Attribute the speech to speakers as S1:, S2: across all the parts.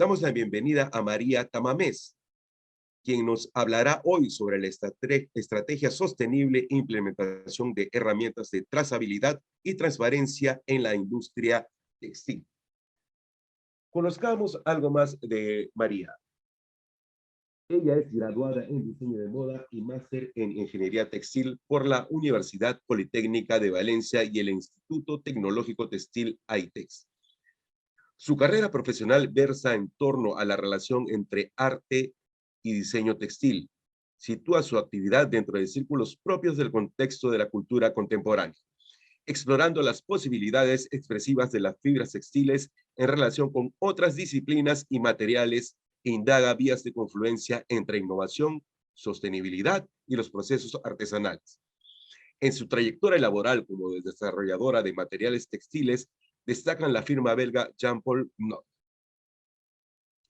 S1: damos la bienvenida a María Tamames, quien nos hablará hoy sobre la estrategia sostenible e implementación de herramientas de trazabilidad y transparencia en la industria textil. Conozcamos algo más de María. Ella es graduada en diseño de moda y máster en ingeniería textil por la Universidad Politécnica de Valencia y el Instituto Tecnológico Textil ITEX. Su carrera profesional versa en torno a la relación entre arte y diseño textil. Sitúa su actividad dentro de círculos propios del contexto de la cultura contemporánea, explorando las posibilidades expresivas de las fibras textiles en relación con otras disciplinas y materiales e indaga vías de confluencia entre innovación, sostenibilidad y los procesos artesanales. En su trayectoria laboral como desarrolladora de materiales textiles, destacan la firma belga Jean Paul Knott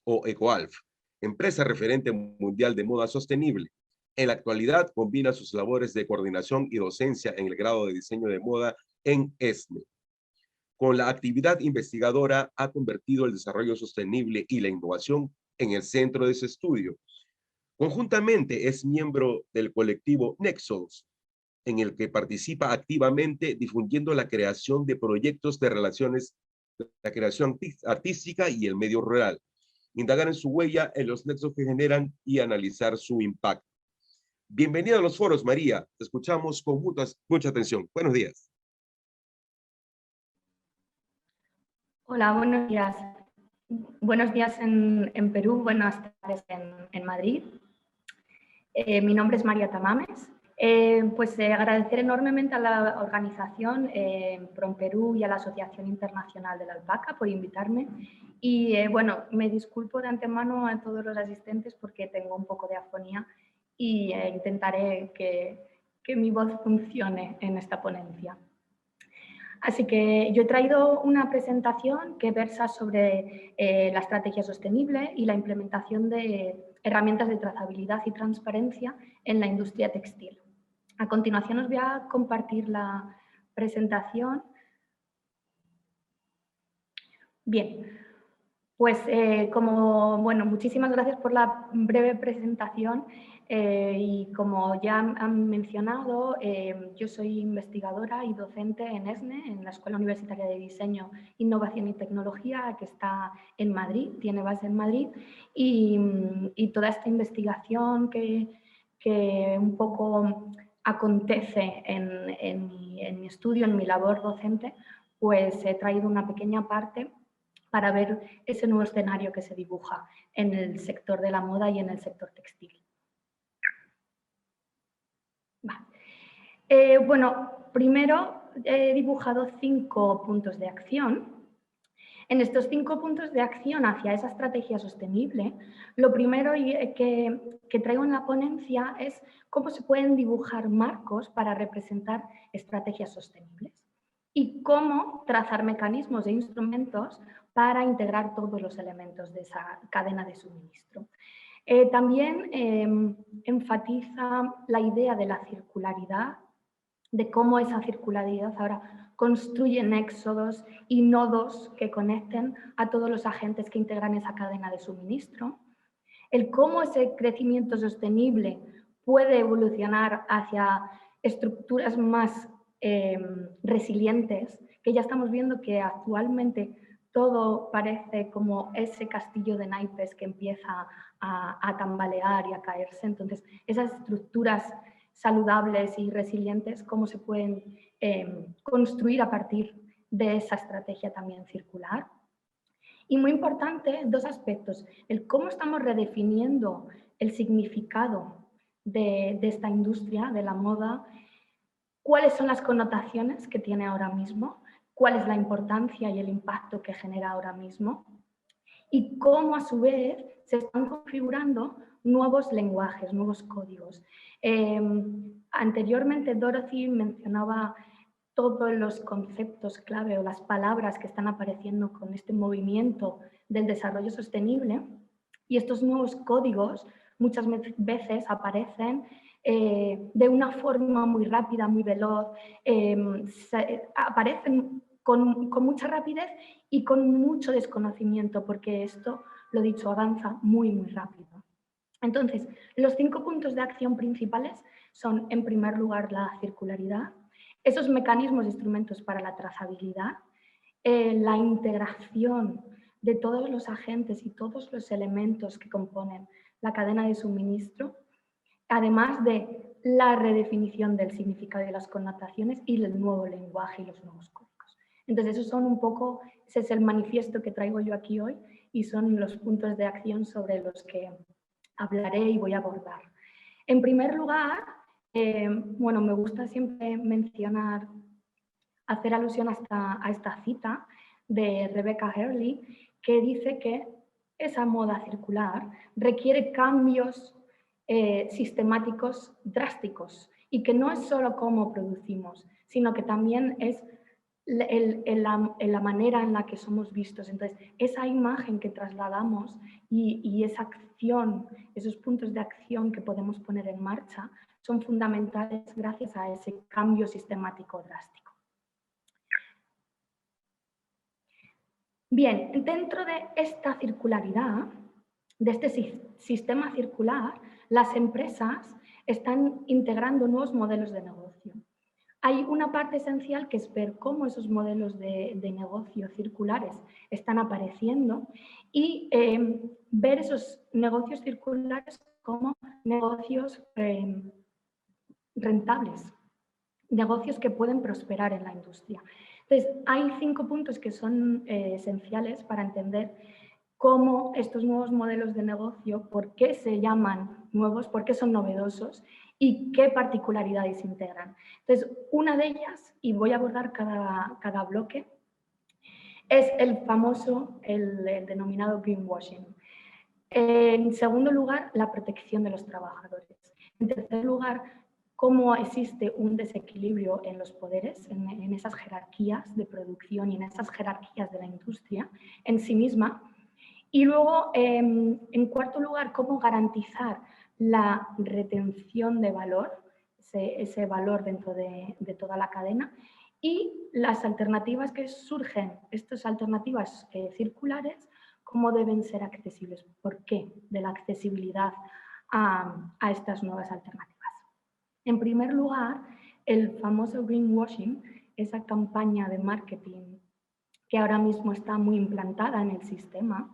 S1: o Ecoalf, empresa referente mundial de moda sostenible. En la actualidad combina sus labores de coordinación y docencia en el grado de diseño de moda en ESME. Con la actividad investigadora ha convertido el desarrollo sostenible y la innovación en el centro de su estudio. Conjuntamente es miembro del colectivo Nexos, en el que participa activamente difundiendo la creación de proyectos de relaciones, la creación artística y el medio rural, indagar en su huella en los nexos que generan y analizar su impacto. Bienvenida a los foros, María. Te escuchamos con mucha atención. Buenos días.
S2: Hola, buenos días. Buenos días en Perú, buenas tardes en Madrid. Mi nombre es María Tamames. Agradecer enormemente a la organización PROMPerú y a la Asociación Internacional de la Alpaca por invitarme. Y me disculpo de antemano a todos los asistentes porque tengo un poco de afonía y intentaré que mi voz funcione en esta ponencia. Así que yo he traído una presentación que versa sobre la estrategia sostenible y la implementación de herramientas de trazabilidad y transparencia en la industria textil. A continuación os voy a compartir la presentación. Bien, muchísimas gracias por la breve presentación. Y como ya han mencionado, yo soy investigadora y docente en ESNE, en la Escuela Universitaria de Diseño, Innovación y Tecnología, que está en Madrid, tiene base en Madrid, y toda esta investigación que un poco acontece en mi estudio, en mi labor docente, pues he traído una pequeña parte para ver ese nuevo escenario que se dibuja en el sector de la moda y en el sector textil. Primero he dibujado 5 puntos de acción. En estos 5 puntos de acción hacia esa estrategia sostenible, lo primero que traigo en la ponencia es cómo se pueden dibujar marcos para representar estrategias sostenibles y cómo trazar mecanismos e instrumentos para integrar todos los elementos de esa cadena de suministro. También enfatiza la idea de la circularidad, de cómo esa circularidad ahora construye éxodos y nodos que conecten a todos los agentes que integran esa cadena de suministro, el cómo ese crecimiento sostenible puede evolucionar hacia estructuras más resilientes, que ya estamos viendo que actualmente todo parece como ese castillo de naipes que empieza a tambalear y a caerse. Entonces, esas estructuras saludables y resilientes, cómo se pueden construir a partir de esa estrategia también circular. Y muy importante, 2 aspectos, el cómo estamos redefiniendo el significado de esta industria, de la moda, cuáles son las connotaciones que tiene ahora mismo, cuál es la importancia y el impacto que genera ahora mismo y cómo a su vez se están configurando nuevos lenguajes, nuevos códigos. Anteriormente Dorothy mencionaba todos los conceptos clave o las palabras que están apareciendo con este movimiento del desarrollo sostenible y estos nuevos códigos muchas veces aparecen de una forma muy rápida, muy veloz, aparecen con mucha rapidez y con mucho desconocimiento, porque esto lo dicho, avanza muy, muy rápido. Entonces, los 5 puntos de acción principales son, en primer lugar, la circularidad, esos mecanismos e instrumentos para la trazabilidad, la integración de todos los agentes y todos los elementos que componen la cadena de suministro, además de la redefinición del significado y de las connotaciones y el nuevo lenguaje y los nuevos códigos. Entonces, esos son un poco, ese es el manifiesto que traigo yo aquí hoy y son los puntos de acción sobre los que hablaré y voy a abordar. En primer lugar, bueno, me gusta siempre mencionar, hacer alusión a esta cita de Rebecca Hurley, que dice que esa moda circular requiere cambios sistemáticos drásticos y que no es solo cómo producimos, sino que también es la manera en la que somos vistos. Entonces, esa imagen que trasladamos y esa acción, esos puntos de acción que podemos poner en marcha son fundamentales gracias a ese cambio sistemático drástico. Bien, dentro de esta circularidad, de este sistema circular, las empresas están integrando nuevos modelos de negocio. Hay una parte esencial que es ver cómo esos modelos de negocio circulares están apareciendo y ver esos negocios circulares como negocios rentables, negocios que pueden prosperar en la industria. Entonces, hay 5 puntos que son esenciales para entender cómo estos nuevos modelos de negocio, por qué se llaman nuevos, por qué son novedosos y qué particularidades integran. Entonces, una de ellas, y voy a abordar cada bloque, es el famoso, el denominado greenwashing. En segundo lugar, la protección de los trabajadores. En tercer lugar, cómo existe un desequilibrio en los poderes, en esas jerarquías de producción y en esas jerarquías de la industria en sí misma. Y luego, en cuarto lugar, cómo garantizar la retención de valor, ese valor dentro de toda la cadena, y las alternativas que surgen, estas alternativas circulares, cómo deben ser accesibles. ¿Por qué de la accesibilidad a estas nuevas alternativas? En primer lugar, el famoso greenwashing, esa campaña de marketing que ahora mismo está muy implantada en el sistema,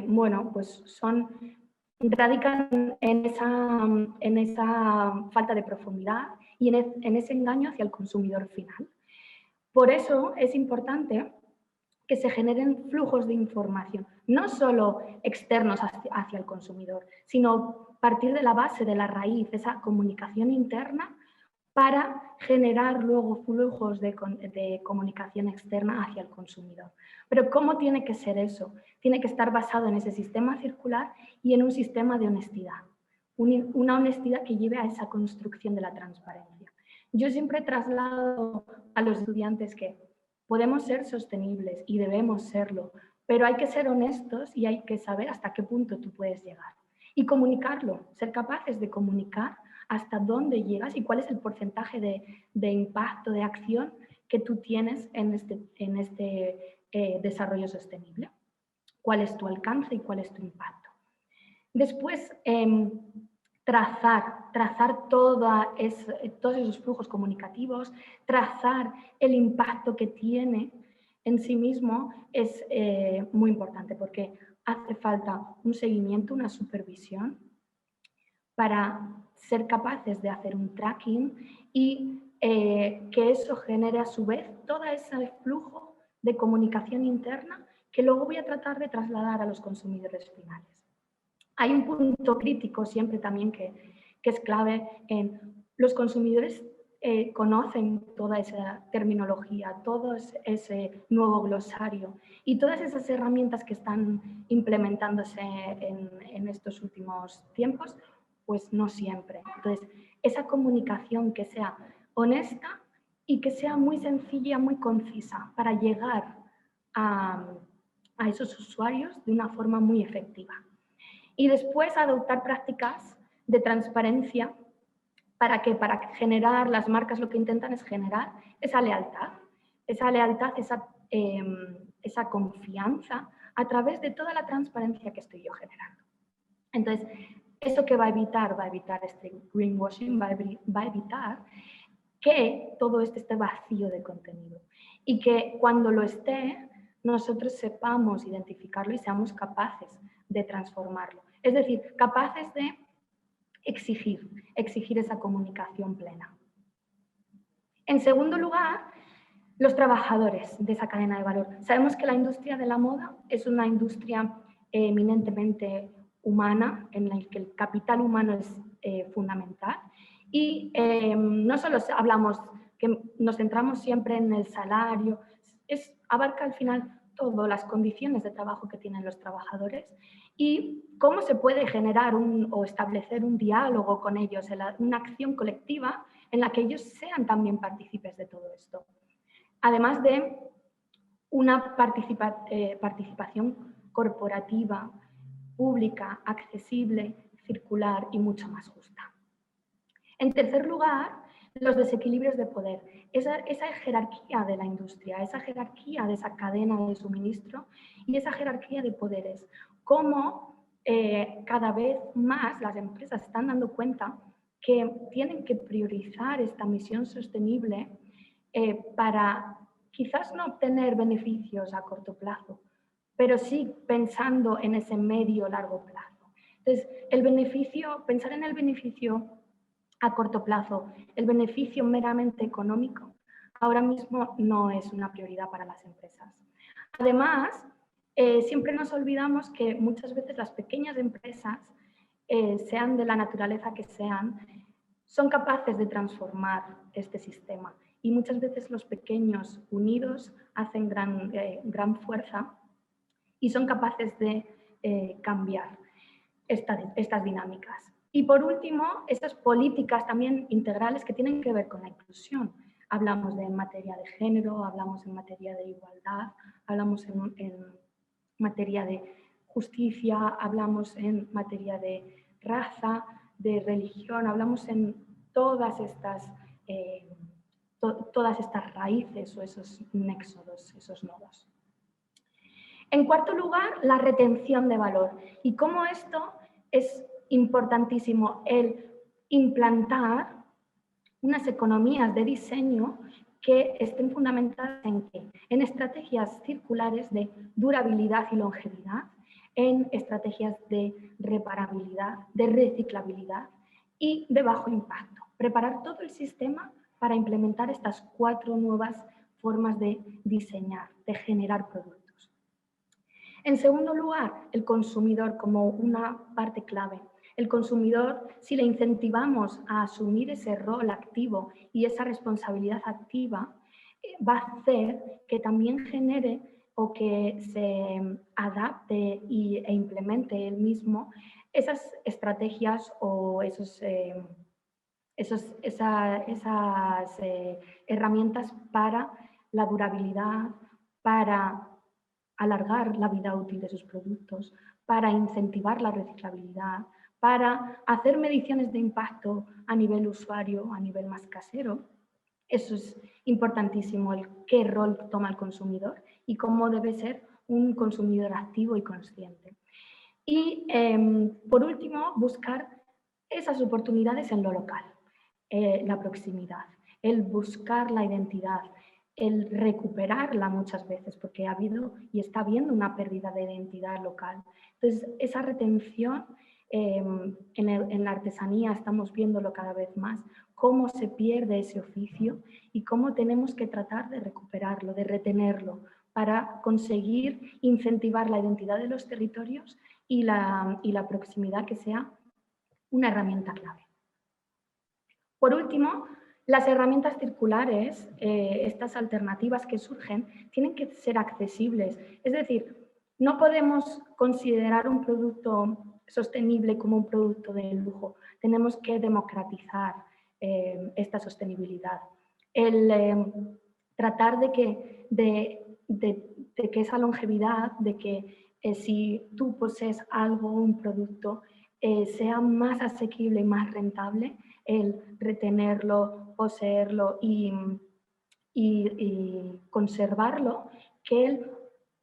S2: bueno, pues radican en esa falta de profundidad y en ese engaño hacia el consumidor final. Por eso es importante que se generen flujos de información, no solo externos hacia el consumidor, sino partir de la base, de la raíz, esa comunicación interna para generar luego flujos de comunicación externa hacia el consumidor. Pero ¿cómo tiene que ser eso? Tiene que estar basado en ese sistema circular y en un sistema de honestidad. Una honestidad que lleve a esa construcción de la transparencia. Yo siempre traslado a los estudiantes que podemos ser sostenibles y debemos serlo, pero hay que ser honestos y hay que saber hasta qué punto tú puedes llegar. Y comunicarlo, ser capaces de comunicar hasta dónde llegas y cuál es el porcentaje de impacto, de acción que tú tienes en este desarrollo sostenible. ¿Cuál es tu alcance y cuál es tu impacto? Después, trazar todos esos flujos comunicativos, trazar el impacto que tiene en sí mismo es muy importante porque hace falta un seguimiento, una supervisión para ser capaces de hacer un tracking y que eso genere a su vez todo ese flujo de comunicación interna que luego voy a tratar de trasladar a los consumidores finales. Hay un punto crítico siempre también que es clave en los consumidores conocen toda esa terminología, todo ese nuevo glosario y todas esas herramientas que están implementándose en estos últimos tiempos, pues no siempre. Entonces, esa comunicación que sea honesta y que sea muy sencilla, muy concisa para llegar a esos usuarios de una forma muy efectiva. Y después adoptar prácticas de transparencia para generar, las marcas lo que intentan es generar esa lealtad, esa confianza a través de toda la transparencia que estoy yo generando. Entonces, ¿eso qué va a evitar? Va a evitar este greenwashing, va a evitar que todo esto esté vacío de contenido y que cuando lo esté, nosotros sepamos identificarlo y seamos capaces de transformarlo. Es decir, capaces de exigir esa comunicación plena. En segundo lugar, los trabajadores de esa cadena de valor. Sabemos que la industria de la moda es una industria eminentemente humana, en la que el capital humano es fundamental. Y no solo hablamos que nos centramos siempre en el salario, abarca al final todas las condiciones de trabajo que tienen los trabajadores y cómo se puede generar o establecer un diálogo con ellos, una acción colectiva en la que ellos sean también partícipes de todo esto. Además de una participación corporativa, pública, accesible, circular y mucho más justa. En tercer lugar, los desequilibrios de poder, esa jerarquía de la industria, esa jerarquía de esa cadena de suministro y esa jerarquía de poderes. Cómo cada vez más las empresas están dando cuenta que tienen que priorizar esta misión sostenible para quizás no obtener beneficios a corto plazo, pero sí pensando en ese medio-largo plazo. Entonces, pensar en el beneficio a corto plazo, el beneficio meramente económico, ahora mismo no es una prioridad para las empresas. Además, siempre nos olvidamos que muchas veces las pequeñas empresas, sean de la naturaleza que sean, son capaces de transformar este sistema. Y muchas veces los pequeños unidos hacen gran fuerza y son capaces de cambiar estas dinámicas. Y por último, esas políticas también integrales que tienen que ver con la inclusión. Hablamos en materia de género, hablamos en materia de igualdad, hablamos en materia de justicia, hablamos en materia de raza, de religión, hablamos en todas estas raíces o esos nexos, esos nodos. En cuarto lugar, la retención de valor y cómo esto es importantísimo, el implantar unas economías de diseño que estén fundamentadas ¿en qué? En estrategias circulares de durabilidad y longevidad, en estrategias de reparabilidad, de reciclabilidad y de bajo impacto. Preparar todo el sistema para implementar estas 4 nuevas formas de diseñar, de generar productos. En segundo lugar, el consumidor como una parte clave. El consumidor, si le incentivamos a asumir ese rol activo y esa responsabilidad activa, va a hacer que también genere o que se adapte e implemente él mismo esas estrategias o esas herramientas para la durabilidad, para alargar la vida útil de sus productos, para incentivar la reciclabilidad, para hacer mediciones de impacto a nivel usuario, a nivel más casero. Eso es importantísimo, qué rol toma el consumidor y cómo debe ser un consumidor activo y consciente. Y por último, buscar esas oportunidades en lo local, la proximidad, el buscar la identidad, el recuperarla muchas veces, porque ha habido y está habiendo una pérdida de identidad local. Entonces, esa retención en la artesanía estamos viéndolo cada vez más, cómo se pierde ese oficio y cómo tenemos que tratar de recuperarlo, de retenerlo, para conseguir incentivar la identidad de los territorios y la proximidad que sea una herramienta clave. Por último, las herramientas circulares, estas alternativas que surgen, tienen que ser accesibles. Es decir, no podemos considerar un producto sostenible como un producto de lujo. Tenemos que democratizar esta sostenibilidad. El tratar de que esa longevidad, de que si tú posees algo, un producto, sea más asequible y más rentable, el retenerlo, poseerlo y conservarlo, que el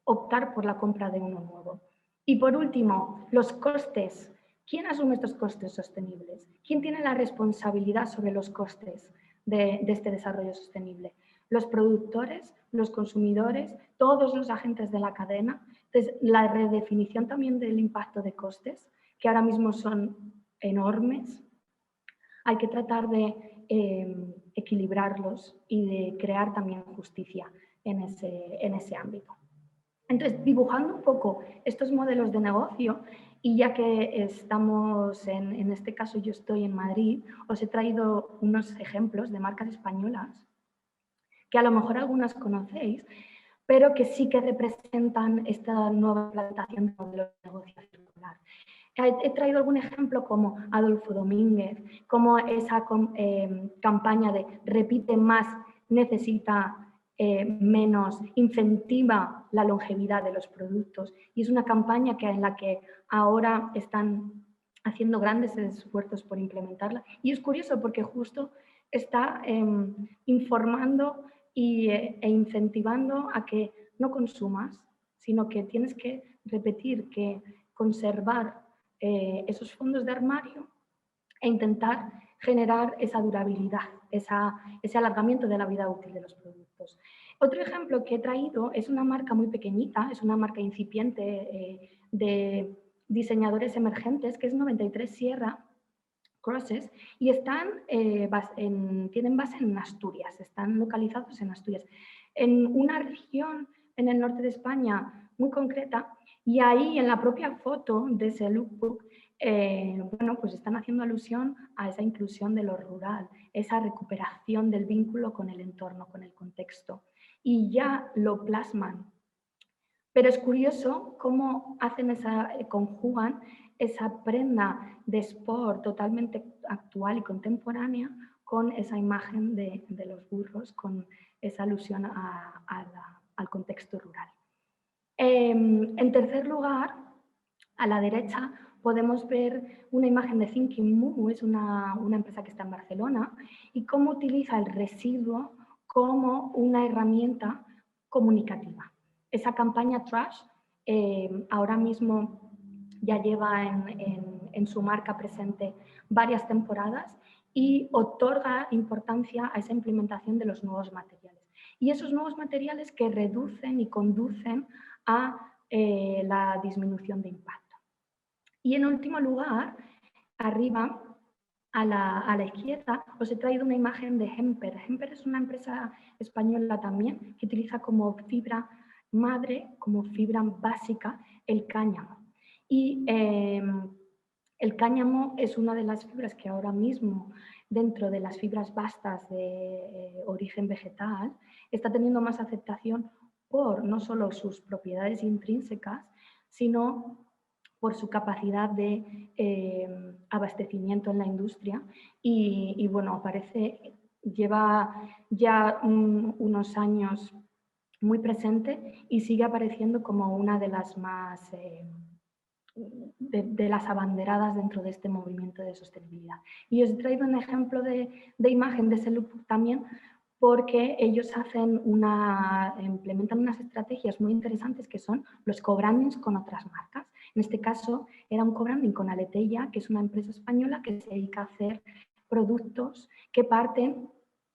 S2: optar por la compra de uno nuevo. Y por último, los costes. ¿Quién asume estos costes sostenibles? ¿Quién tiene la responsabilidad sobre los costes de este desarrollo sostenible? Los productores, los consumidores, todos los agentes de la cadena. Entonces, la redefinición también del impacto de costes, que ahora mismo son enormes, hay que tratar de equilibrarlos y de crear también justicia en ese ámbito. Entonces, dibujando un poco estos modelos de negocio, y ya que estamos, en este caso yo estoy en Madrid, os he traído unos ejemplos de marcas españolas que a lo mejor algunas conocéis, pero que sí que representan esta nueva plantación de modelos de negocio circular. He traído algún ejemplo como Adolfo Domínguez, como esa campaña de repite más, necesita menos, incentiva la longevidad de los productos. Y es una campaña en la que ahora están haciendo grandes esfuerzos por implementarla. Y es curioso porque justo está informando e incentivando a que no consumas, sino que tienes que repetir, que conservar esos fondos de armario e intentar generar esa durabilidad, ese alargamiento de la vida útil de los productos. Otro ejemplo que he traído es una marca muy pequeñita, es una marca incipiente de diseñadores emergentes, que es 93 Sierra Crosses, y tienen base en Asturias, están localizados en Asturias, en una región en el norte de España muy concreta, y ahí en la propia foto de ese lookbook, bueno, pues están haciendo alusión a esa inclusión de lo rural, esa recuperación del vínculo con el entorno, con el contexto, y ya lo plasman. Pero es curioso cómo conjugan esa prenda de sport totalmente actual y contemporánea con esa imagen de los burros, con esa alusión al contexto rural. En tercer lugar, a la derecha podemos ver una imagen de Thinking Moo, es una empresa que está en Barcelona, y cómo utiliza el residuo como una herramienta comunicativa. Esa campaña Trash ahora mismo ya lleva en su marca presente varias temporadas y otorga importancia a esa implementación de los nuevos materiales. Y esos nuevos materiales que reducen y conducen a la disminución de impacto. Y en último lugar, arriba, a la izquierda, os he traído una imagen de Hemper. Hemper es una empresa española también que utiliza como fibra madre, como fibra básica, el cáñamo. Y el cáñamo es una de las fibras que ahora mismo, dentro de las fibras bastas de origen vegetal, está teniendo más aceptación por no solo sus propiedades intrínsecas, sino por su capacidad de abastecimiento en la industria y bueno, lleva ya unos años muy presente y sigue apareciendo como una de las más de las abanderadas dentro de este movimiento de sostenibilidad. Y os he traído un ejemplo de imagen de ese lookbook también porque ellos implementan unas estrategias muy interesantes que son los co-brandings con otras marcas. En este caso era un co-branding con Aleteia, que es una empresa española que se dedica a hacer productos que parten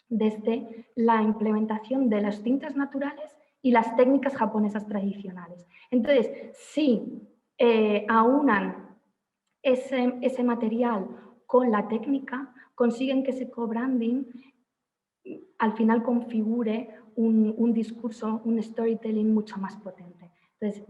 S2: desde la implementación de las tintas naturales y las técnicas japonesas tradicionales. Entonces, sí, aunan ese material con la técnica, consiguen que ese co-branding al final configure un discurso, un storytelling mucho más potente. Entonces,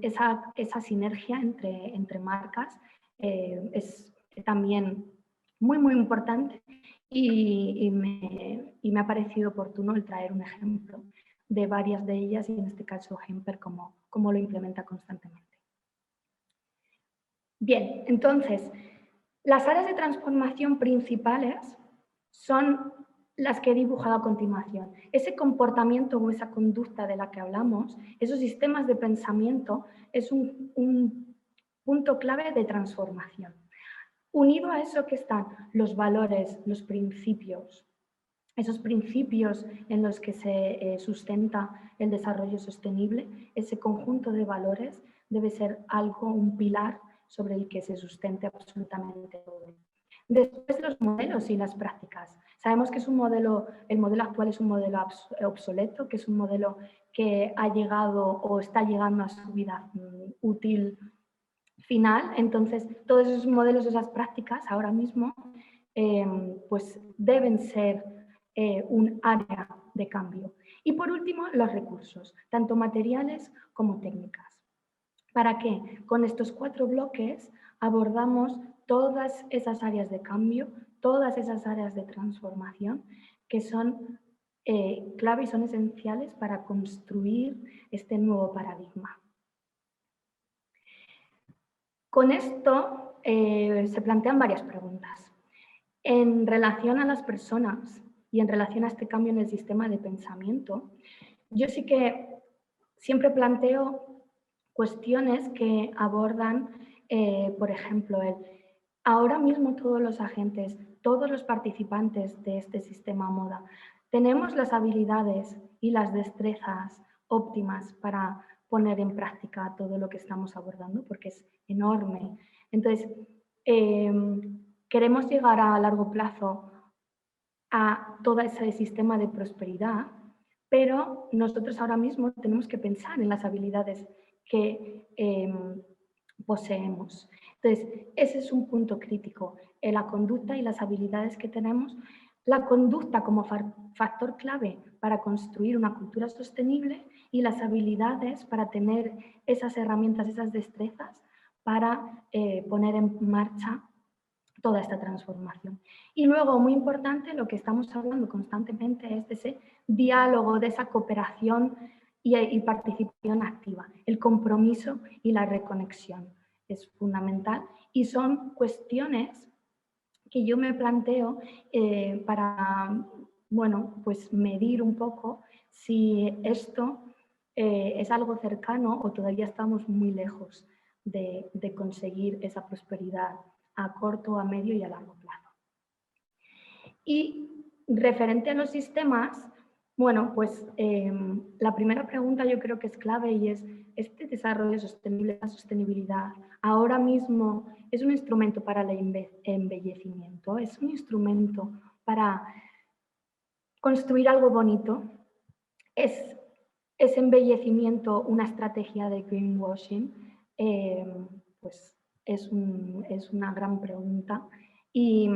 S2: esa sinergia entre marcas es también muy, muy importante y me ha parecido oportuno el traer un ejemplo de varias de ellas y en este caso Hemper cómo lo implementa constantemente. Bien, entonces, las áreas de transformación principales son las que he dibujado a continuación. Ese comportamiento o esa conducta de la que hablamos, esos sistemas de pensamiento, es un punto clave de transformación. Unido a eso que están los valores, los principios esos principios en los que se sustenta el desarrollo sostenible, ese conjunto de valores debe ser algo, un pilar sobre el que se sustente absolutamente todo. Después los modelos y las prácticas. Sabemos que es un modelo, el modelo actual es un modelo obsoleto, que es un modelo que ha llegado o está llegando a su vida útil final. Entonces, todos esos modelos, esas prácticas ahora mismo, pues deben ser un área de cambio. Y por último, los recursos, tanto materiales como técnicas. ¿Para qué? Con estos 4 bloques abordamos todas esas áreas de cambio, todas esas áreas de transformación que son clave y son esenciales para construir este nuevo paradigma. Con esto se plantean varias preguntas. En relación a las personas y en relación a este cambio en el sistema de pensamiento, yo sí que siempre planteo cuestiones que abordan, por ejemplo, ahora mismo todos los agentes, todos los participantes de este sistema moda, tenemos las habilidades y las destrezas óptimas para poner en práctica todo lo que estamos abordando, porque es enorme. Entonces, queremos llegar a largo plazo a todo ese sistema de prosperidad, pero nosotros ahora mismo tenemos que pensar en las habilidades que poseemos. Entonces, ese es un punto crítico, la conducta y las habilidades que tenemos. La conducta como factor clave para construir una cultura sostenible y las habilidades para tener esas herramientas, esas destrezas para poner en marcha toda esta transformación. Y luego, muy importante, lo que estamos hablando constantemente es de ese diálogo, de esa cooperación y participación activa, el compromiso y la reconexión. Es fundamental y son cuestiones que yo me planteo para, bueno, pues medir un poco si esto es algo cercano o todavía estamos muy lejos de conseguir esa prosperidad a corto, a medio y a largo plazo. Y referente a los sistemas, bueno, pues la primera pregunta yo creo que es clave y es, ¿este desarrollo sostenible, la sostenibilidad, ahora mismo es un instrumento para el embellecimiento? ¿Es un instrumento para construir algo bonito? ¿Es embellecimiento una estrategia de greenwashing? Pues es una gran pregunta. Y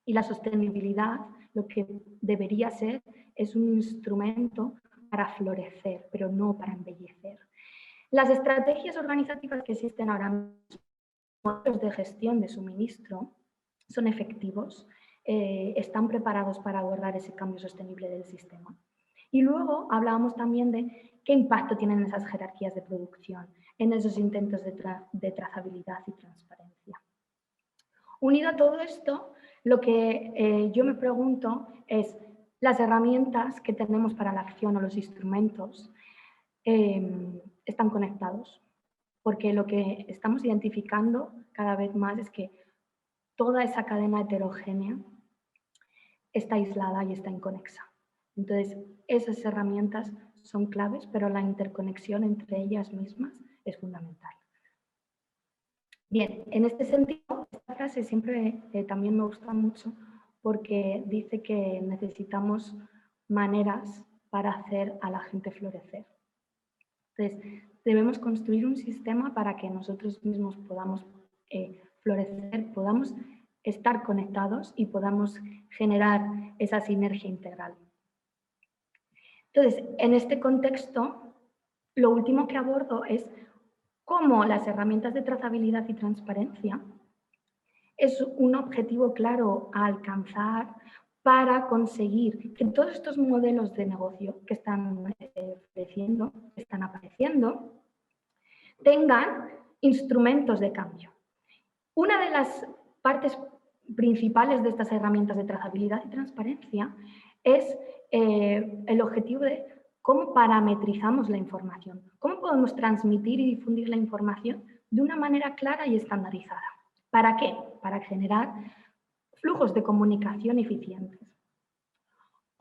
S2: la sostenibilidad, lo que debería ser, es un instrumento para florecer, pero no para embellecer. Las estrategias organizativas que existen ahora mismo, modelos de gestión de suministro, son efectivos, están preparados para abordar ese cambio sostenible del sistema. Y luego hablábamos también de qué impacto tienen esas jerarquías de producción en esos intentos de trazabilidad y transparencia. Unido a todo esto, lo que yo me pregunto es, las herramientas que tenemos para la acción o los instrumentos están conectados, porque lo que estamos identificando cada vez más es que toda esa cadena heterogénea está aislada y está inconexa. Entonces, esas herramientas son claves, pero la interconexión entre ellas mismas es fundamental. Bien, en este sentido, esta frase siempre también me gusta mucho porque dice que necesitamos maneras para hacer a la gente florecer. Entonces, debemos construir un sistema para que nosotros mismos podamos florecer, podamos estar conectados y podamos generar esa sinergia integral. Entonces, en este contexto, lo último que abordo es cómo las herramientas de trazabilidad y transparencia es un objetivo claro a alcanzar para conseguir que todos estos modelos de negocio que están apareciendo, tengan instrumentos de cambio. Una de las partes principales de estas herramientas de trazabilidad y transparencia es el objetivo de cómo parametrizamos la información, cómo podemos transmitir y difundir la información de una manera clara y estandarizada. ¿Para qué? Para generar flujos de comunicación eficientes.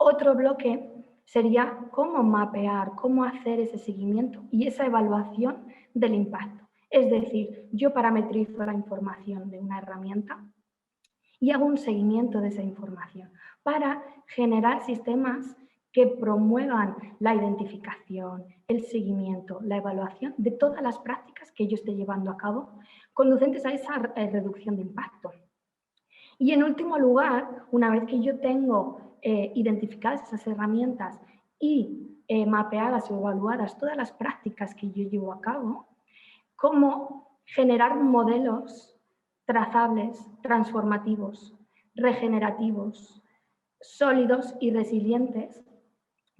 S2: Otro bloque sería cómo mapear, cómo hacer ese seguimiento y esa evaluación del impacto. Es decir, yo parametrizo la información de una herramienta y hago un seguimiento de esa información para generar sistemas que promuevan la identificación, el seguimiento, la evaluación de todas las prácticas que yo esté llevando a cabo conducentes a esa reducción de impacto. Y en último lugar, una vez que yo tengo identificadas esas herramientas y mapeadas o evaluadas todas las prácticas que yo llevo a cabo, cómo generar modelos trazables, transformativos, regenerativos, sólidos y resilientes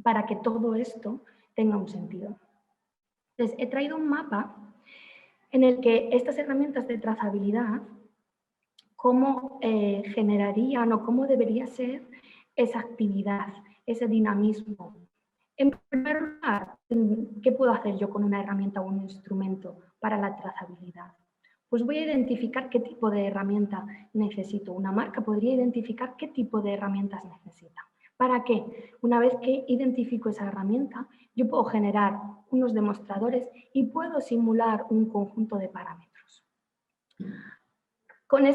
S2: para que todo esto tenga un sentido. Entonces, he traído un mapa en el que estas herramientas de trazabilidad, cómo generarían o cómo debería ser esa actividad, ese dinamismo. En primer lugar, ¿qué puedo hacer yo con una herramienta o un instrumento para la trazabilidad? Pues voy a identificar qué tipo de herramienta necesito. Una marca podría identificar qué tipo de herramientas necesita. ¿Para qué? Una vez que identifico esa herramienta, yo puedo generar unos demostradores y puedo simular un conjunto de parámetros. Con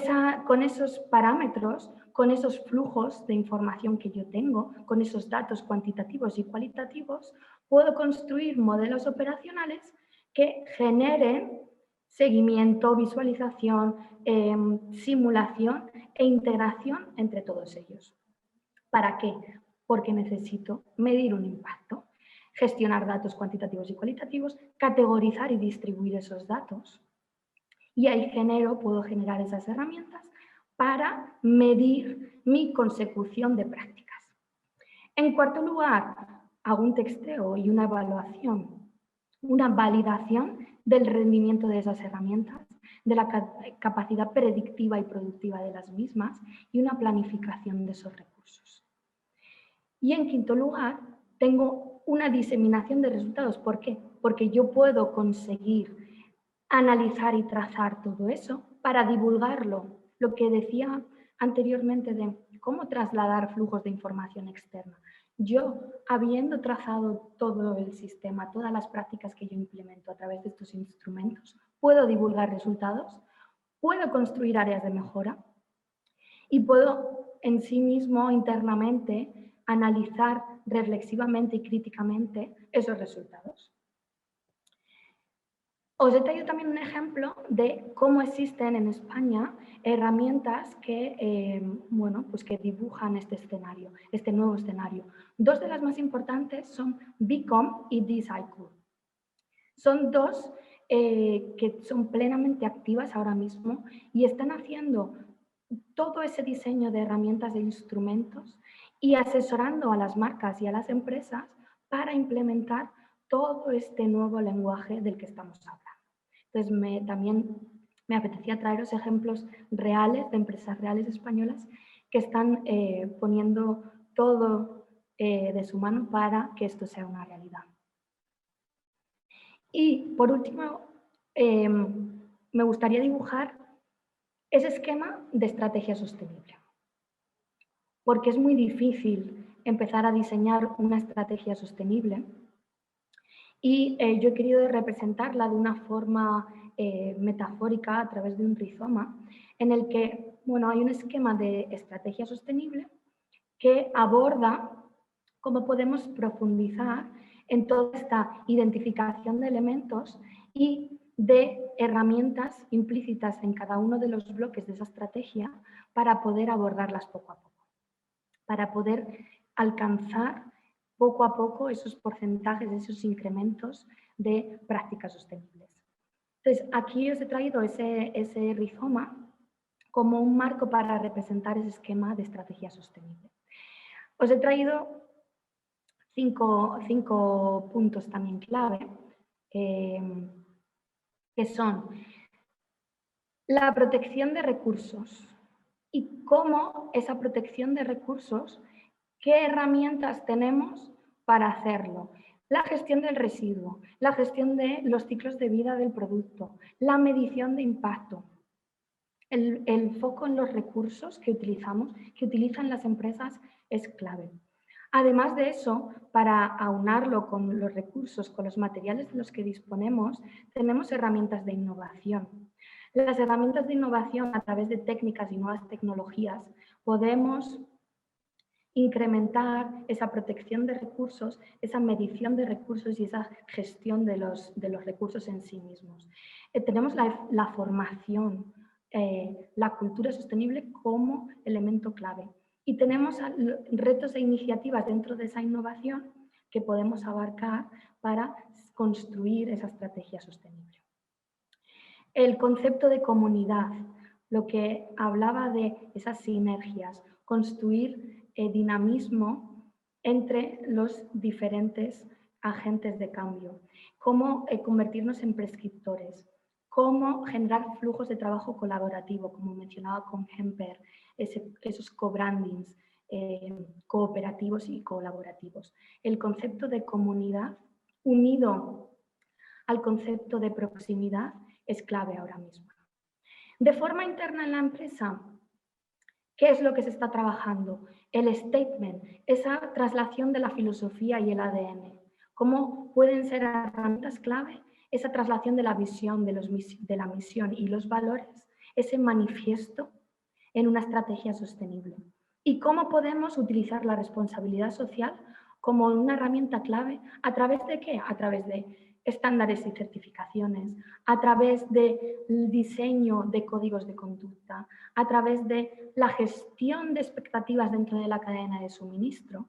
S2: esos parámetros, con esos flujos de información que yo tengo, con esos datos cuantitativos y cualitativos, puedo construir modelos operacionales que generen seguimiento, visualización, simulación e integración entre todos ellos. ¿Para qué? Porque necesito medir un impacto, gestionar datos cuantitativos y cualitativos, categorizar y distribuir esos datos. Y ahí puedo generar esas herramientas para medir mi consecución de prácticas. En cuarto lugar, hago un testeo y una evaluación, una validación del rendimiento de esas herramientas, de la capacidad predictiva y productiva de las mismas y una planificación de esos recursos. Y en quinto lugar, tengo una diseminación de resultados. ¿Por qué? Porque yo puedo conseguir analizar y trazar todo eso para divulgarlo. Lo que decía anteriormente de cómo trasladar flujos de información externa. Yo, habiendo trazado todo el sistema, todas las prácticas que yo implemento a través de estos instrumentos, puedo divulgar resultados, puedo construir áreas de mejora y puedo en sí mismo internamente analizar reflexivamente y críticamente esos resultados. Os he traído también un ejemplo de cómo existen en España herramientas que, pues que dibujan este escenario, este nuevo escenario. Dos de las más importantes son Bcom y D-Cycle. Son dos que son plenamente activas ahora mismo y están haciendo todo ese diseño de herramientas e instrumentos y asesorando a las marcas y a las empresas para implementar todo este nuevo lenguaje del que estamos hablando. Entonces, también me apetecía traeros ejemplos reales de empresas reales españolas que están poniendo todo de su mano para que esto sea una realidad. Y por último, me gustaría dibujar ese esquema de estrategia sostenible, porque es muy difícil empezar a diseñar una estrategia sostenible y yo he querido representarla de una forma metafórica a través de un rizoma en el que hay un esquema de estrategia sostenible que aborda cómo podemos profundizar en toda esta identificación de elementos y de herramientas implícitas en cada uno de los bloques de esa estrategia para poder abordarlas poco a poco, para poder alcanzar poco a poco esos porcentajes, esos incrementos de prácticas sostenibles. Entonces, aquí os he traído ese rizoma como un marco para representar ese esquema de estrategia sostenible. Os he traído cinco puntos también clave, que son la protección de recursos y cómo esa protección de recursos, qué herramientas tenemos para hacerlo. La gestión del residuo, la gestión de los ciclos de vida del producto, la medición de impacto, el foco en los recursos que utilizan las empresas es clave. Además de eso, para aunarlo con los recursos, con los materiales de los que disponemos, tenemos herramientas de innovación. Las herramientas de innovación, a través de técnicas y nuevas tecnologías, podemos incrementar esa protección de recursos, esa medición de recursos y esa gestión de los recursos en sí mismos. Tenemos la formación, la cultura sostenible como elemento clave. Y tenemos retos e iniciativas dentro de esa innovación que podemos abarcar para construir esa estrategia sostenible. El concepto de comunidad, lo que hablaba de esas sinergias, construir dinamismo entre los diferentes agentes de cambio, cómo convertirnos en prescriptores, cómo generar flujos de trabajo colaborativo, como mencionaba con Hemper, esos co-brandings cooperativos y colaborativos. El concepto de comunidad unido al concepto de proximidad es clave ahora mismo. De forma interna en la empresa, ¿qué es lo que se está trabajando? El statement, esa traslación de la filosofía y el ADN. ¿Cómo pueden ser herramientas clave? Esa traslación de la visión, de la misión y los valores, ese manifiesto en una estrategia sostenible. ¿Y cómo podemos utilizar la responsabilidad social como una herramienta clave? ¿A través de qué? A través de estándares y certificaciones, a través del diseño de códigos de conducta, a través de la gestión de expectativas dentro de la cadena de suministro,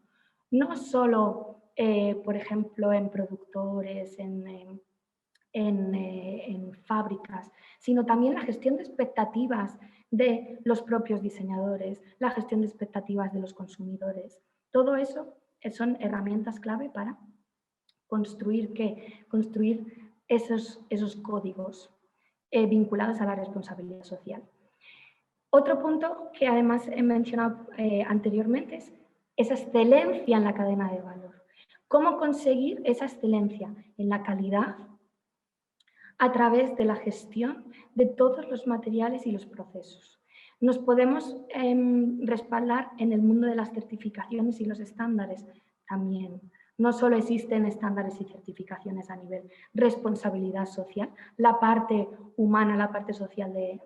S2: no solo, por ejemplo, en productores, en fábricas, sino también la gestión de expectativas de los propios diseñadores, la gestión de expectativas de los consumidores. Todo eso son herramientas clave para construir esos códigos vinculados a la responsabilidad social. Otro punto que además he mencionado anteriormente es esa excelencia en la cadena de valor. ¿Cómo conseguir esa excelencia en la calidad a través de la gestión de todos los materiales y los procesos? Nos podemos respaldar en el mundo de las certificaciones y los estándares también. No solo existen estándares y certificaciones a nivel responsabilidad social, la parte humana, la parte social de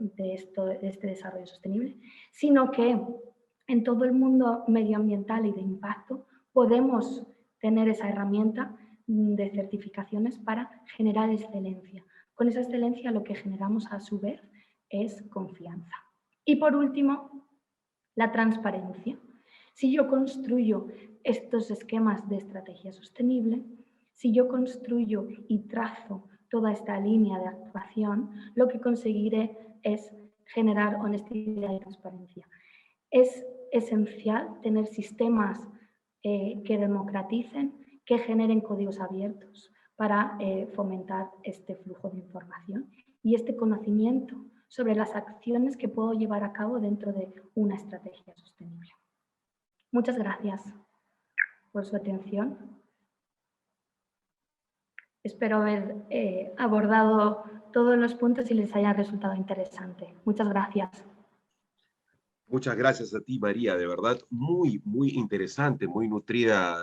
S2: este desarrollo sostenible, sino que en todo el mundo medioambiental y de impacto podemos tener esa herramienta de certificaciones para generar excelencia. Con esa excelencia lo que generamos a su vez es confianza. Y por último, la transparencia. Si yo construyo estos esquemas de estrategia sostenible, si yo construyo y trazo toda esta línea de actuación, lo que conseguiré es generar honestidad y transparencia. Es esencial tener sistemas que democraticen, que generen códigos abiertos para fomentar este flujo de información y este conocimiento sobre las acciones que puedo llevar a cabo dentro de una estrategia sostenible. Muchas gracias por su atención. Espero haber abordado todos los puntos y les haya resultado interesante. Muchas gracias.
S1: Muchas gracias a ti, María. De verdad, muy, muy interesante, muy nutrida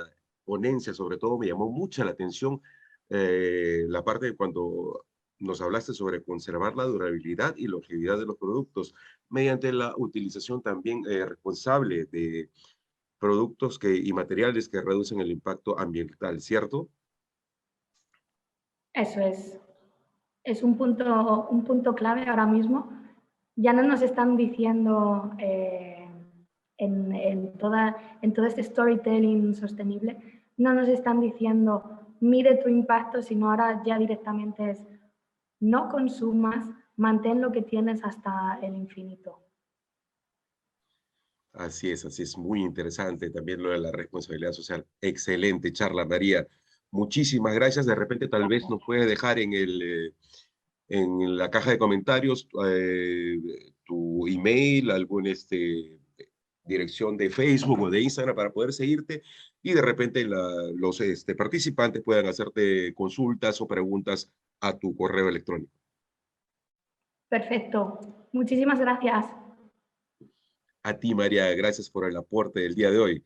S1: ponencia. Sobre todo me llamó mucha la atención la parte de cuando nos hablaste sobre conservar la durabilidad y longevidad de los productos mediante la utilización también responsable de productos y materiales que reducen el impacto ambiental, ¿cierto?
S2: Eso es un punto clave ahora mismo. Ya no nos están diciendo en todo este storytelling sostenible, no nos están diciendo mide tu impacto, sino ahora ya directamente es no consumas, mantén lo que tienes hasta el infinito.
S1: Así es muy interesante también lo de la responsabilidad social. Excelente charla, María. Muchísimas gracias. De repente tal vez nos puede dejar en la caja de comentarios tu email, alguna dirección de Facebook o de Instagram para poder seguirte y de repente los participantes puedan hacerte consultas o preguntas a tu correo electrónico.
S2: Perfecto. Muchísimas gracias.
S1: A ti, María, gracias por el aporte del día de hoy.